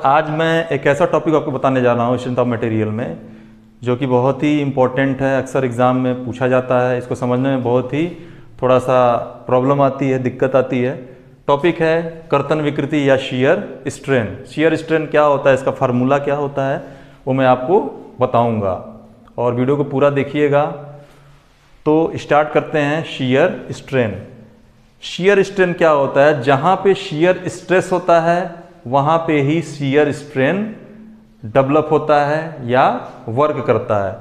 आज मैं एक ऐसा टॉपिक आपको बताने जा रहा हूँ स्ट्रेंथ ऑफ मटेरियल में, जो कि बहुत ही इम्पोर्टेंट है, अक्सर एग्ज़ाम में पूछा जाता है। इसको समझने में बहुत ही थोड़ा सा प्रॉब्लम आती है, दिक्कत आती है। टॉपिक है कर्तन विकृति या शियर स्ट्रेन। शियर स्ट्रेन क्या होता है, इसका फार्मूला क्या होता है, वो मैं आपको बताऊंगा और वीडियो को पूरा देखिएगा। तो स्टार्ट करते हैं। Shear strain. शियर स्ट्रेन क्या होता है? जहाँ पे शियर स्ट्रेस होता है वहाँ पे ही शियर स्ट्रेन डेवलप होता है या वर्क करता है।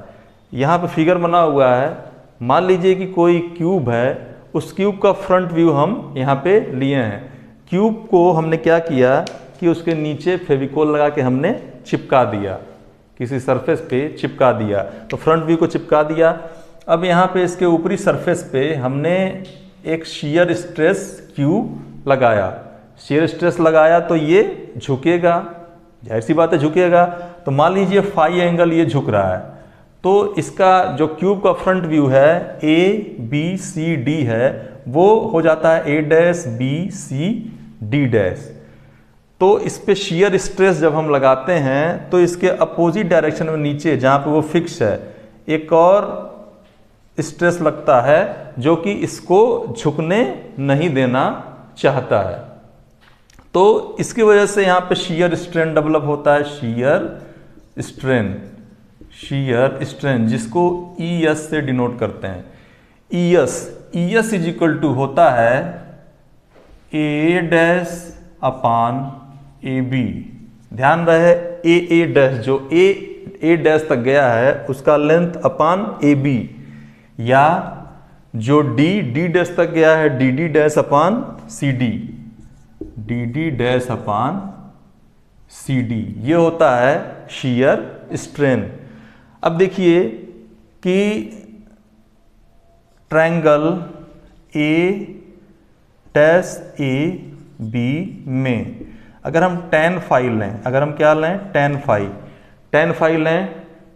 यहाँ पे फिगर बना हुआ है। मान लीजिए कि कोई क्यूब है, उस क्यूब का फ्रंट व्यू हम यहाँ पे लिए हैं। क्यूब को हमने क्या किया कि उसके नीचे फेविकोल लगा के हमने चिपका दिया, किसी सरफेस पे चिपका दिया, तो फ्रंट व्यू को चिपका दिया। अब यहाँ पे इसके ऊपरी सरफेस पे हमने एक शियर स्ट्रेस क्यू लगाया। शियर स्ट्रेस लगाया तो ये झुकेगा, जाहिर सी बात है झुकेगा। तो मान लीजिए फाई एंगल ये झुक रहा है, तो इसका जो क्यूब का फ्रंट व्यू है ए बी सी डी है, वो हो जाता है A dash B C D dash. तो इस पे शियर स्ट्रेस जब हम लगाते हैं तो इसके अपोजिट डायरेक्शन में नीचे जहाँ पे वो फिक्स है एक और स्ट्रेस लगता है, जो कि इसको झुकने नहीं देना चाहता है। तो इसकी वजह से यहाँ पे शियर स्ट्रेन डेवलप होता है। शियर स्ट्रेन, शियर स्ट्रेन जिसको ई एस से डिनोट करते हैं। E S is equal to होता है A dash upon A B. ध्यान रहे ए डैश, जो ए डैश तक गया है उसका लेंथ अपान ए बी, या जो डी डैश तक गया है D dash upon C D dash upon C D, ये होता है शियर स्ट्रेन। अब देखिए कि triangle A dash A B में अगर हम tan फाई लें, अगर हम क्या लें tan फाई लें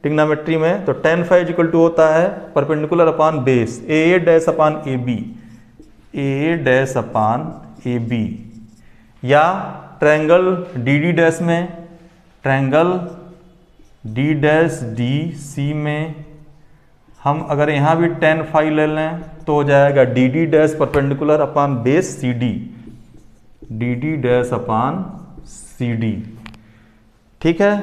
ट्रिग्नोमेट्री में, तो tan फाई इक्वल टू होता है perpendicular upon base A dash upon A B, A dash upon A B. या ट्रायंगल डी डैश में, triangle D dash D C में हम अगर यहाँ भी tan फाई ले लें तो हो जाएगा D dash perpendicular upon base C D dash upon C D. ठीक है।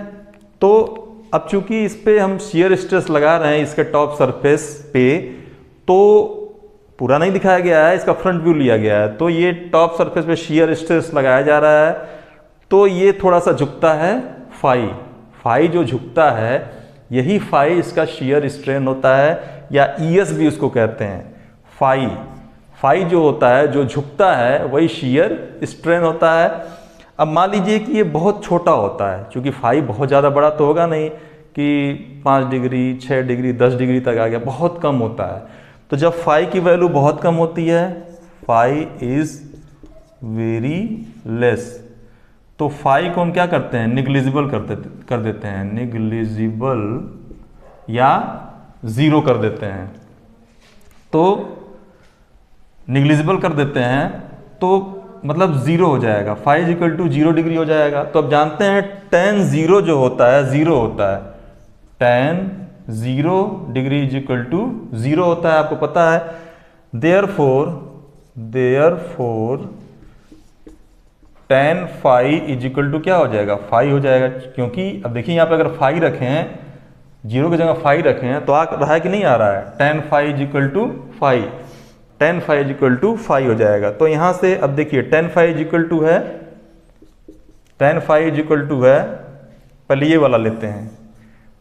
तो अब चूंकि इस पे हम शियर स्ट्रेस लगा रहे हैं इसके टॉप सरफेस पे, तो पूरा नहीं दिखाया गया है, इसका फ्रंट व्यू लिया गया है। तो ये टॉप सरफेस पे शियर स्ट्रेस लगाया जा रहा है, तो ये थोड़ा सा झुकता है फाई जो झुकता है, यही फाई इसका शियर स्ट्रेन होता है, या ईएस भी उसको कहते हैं। फाई जो होता है, जो झुकता है, वही शियर स्ट्रेन होता है। अब मान लीजिए कि ये बहुत छोटा होता है, क्योंकि फाई बहुत ज़्यादा बड़ा तो होगा नहीं कि 5 डिग्री 6 डिग्री 10 डिग्री तक आ गया, बहुत कम होता है। तो जब फाई की वैल्यू बहुत कम होती है, फाई इज वेरी लेस, तो फाई को हम क्या करते हैं, निग्लिजिबल कर देते हैं, निग्लिजिबल या ज़ीरो कर देते हैं। तो निग्लिजिबल कर देते हैं तो मतलब ज़ीरो हो जाएगा, phi is equal to 0 degree हो जाएगा। तो अब जानते हैं tan 0 जो होता है, ज़ीरो होता है। tan 0 degree is equal to 0 होता है, आपको पता है। Therefore tan phi is equal to क्या हो जाएगा, फाई हो जाएगा। क्योंकि अब देखिए यहाँ पे अगर फाई रखे हैं, 0 की जगह फाई रखे हैं, तो आ रहा है कि नहीं आ रहा है, tan phi is equal to phi, tan phi is equal to phi हो जाएगा। तो यहाँ से अब देखिए tan phi is equal to है, tan phi is equal to है, पहले ये वाला लेते हैं,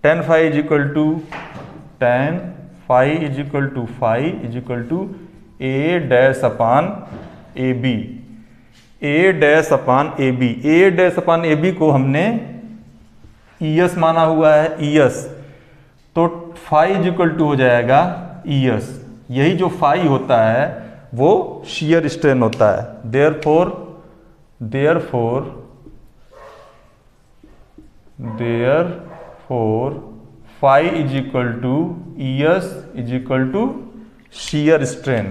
tan phi is equal to tan phi is equal to phi is equal to A dash upon A B, A dash upon A B. A dash upon A B को हमने ES माना हुआ है, ईएस, तो phi is equal to हो जाएगा ES. यही जो फाई होता है वो शियर स्ट्रेन होता है। Therefore phi is equal to ES is equal to shear strain.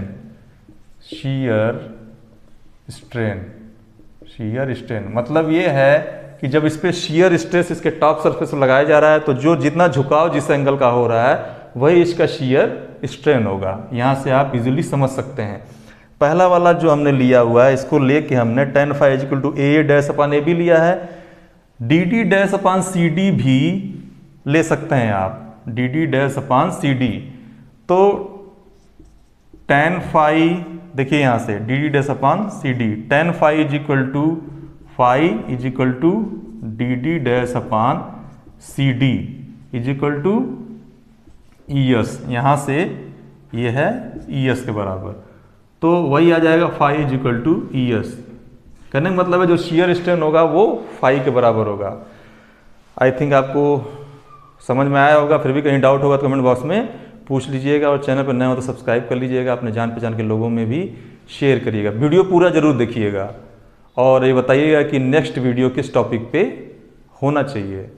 मतलब ये है कि जब इस पर शियर स्ट्रेस इसके टॉप सरफेस पर लगाया जा रहा है तो जो जितना झुकाव जिस एंगल का हो रहा है वही इसका शियर स्ट्रेन होगा। यहाँ से आप इजीली समझ सकते हैं। पहला वाला जो हमने लिया हुआ है इसको लेके हमने tan phi equal to AA dash upon AB लिया है। DD डैश अपान CD भी ले सकते हैं आप, DD डैश अपान CD। तो tan phi देखिए यहाँ से DD dash upon CD, tan phi is equal to phi is equal to DD dash upon CD is equal to ES। यहाँ से ये है ES के बराबर, तो वही आ जाएगा phi is equal to ES। कहने का मतलब है जो शियर स्ट्रेन होगा वो phi के बराबर होगा। आई थिंक आपको समझ में आया होगा। फिर भी कहीं डाउट होगा तो कमेंट बॉक्स में पूछ लीजिएगा, और चैनल पर नए हो तो सब्सक्राइब कर लीजिएगा, अपने जान पहचान के लोगों में भी शेयर करिएगा। वीडियो पूरा जरूर देखिएगा और ये बताइएगा कि नेक्स्ट वीडियो किस टॉपिक पे होना चाहिए।